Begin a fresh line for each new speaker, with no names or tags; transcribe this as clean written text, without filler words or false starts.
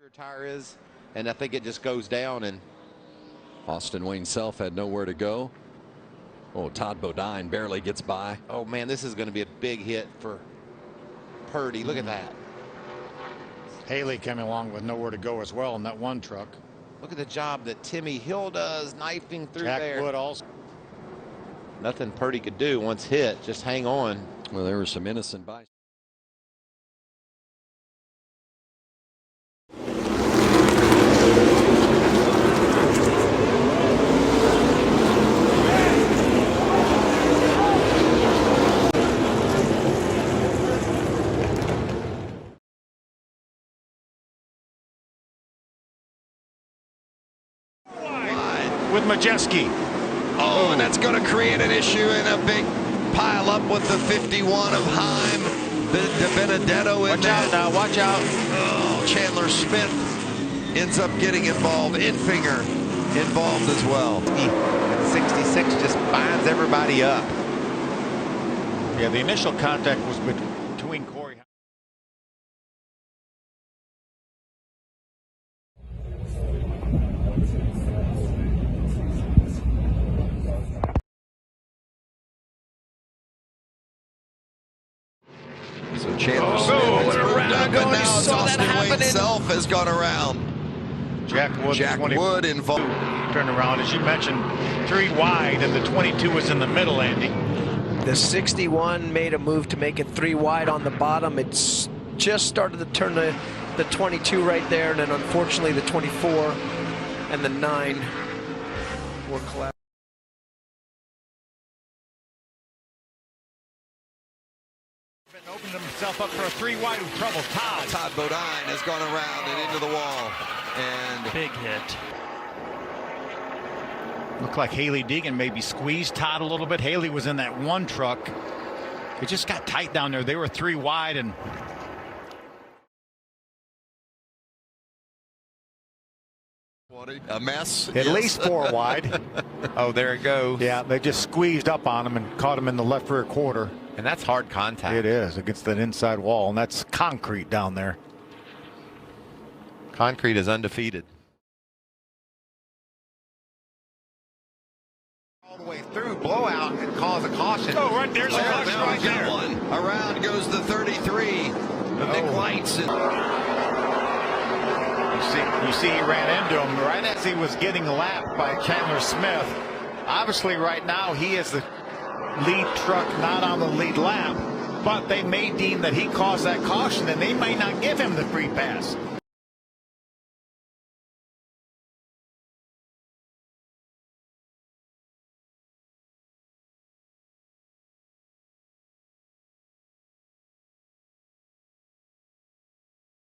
rear tire is, and I think it just goes down. And
Austin Wayne Self had nowhere to go. Oh, Todd Bodine barely gets by.
Oh man, this is going to be a big hit for Purdy. Look at that.
Haley coming along with nowhere to go as well in that one truck.
Look at the job that Timmy Hill does, knifing through
Jack
there.
Wood also.
Nothing Purdy could do once hit. Just hang on.
Well, there were some innocent bystanders.
With Majeski.
Oh, and that's going to create an issue and a big pile up with the 51 of Heim. De Benedetto in
Watch
there.
out now, watch out.
Oh, Chandler Smith ends up getting involved. Infinger involved as well.
66 just binds everybody up.
Yeah, the initial contact was between Corey.
So Chandler Smith has moved up, and now Austin Wayne Self has gone around.
Jack Wood
involved.
Turn around, as you mentioned, 3 wide, and the 22 was in the middle, Andy.
The 61 made a move to make it 3 wide on the bottom. It's just started to turn the 22 right there, and then unfortunately the 24 and the 9 were collapsed.
Opened himself up for a 3 wide with trouble.
Todd Bodine has gone around and into the wall. And
big hit.
Looked like Haley Deegan maybe squeezed Todd a little bit. Haley was in that one truck. It just got tight down there. They were 3 wide, and
a mess.
at least 4 wide.
Oh, there it goes.
Yeah, they just squeezed up on him and caught him in the left rear quarter.
And that's hard contact.
It is, against that inside wall, and that's concrete down there.
Concrete is undefeated. All the way through, blowout, and cause a caution.
Oh, right there's a caution
now
right
we got
there.
one. Around goes the 33 of Nick Lights.
You see he ran into him right as he was getting lapped by Chandler Smith. Obviously right now he is the lead truck, not on the lead lap, but they may deem that he caused that caution, and they may not give him the free pass.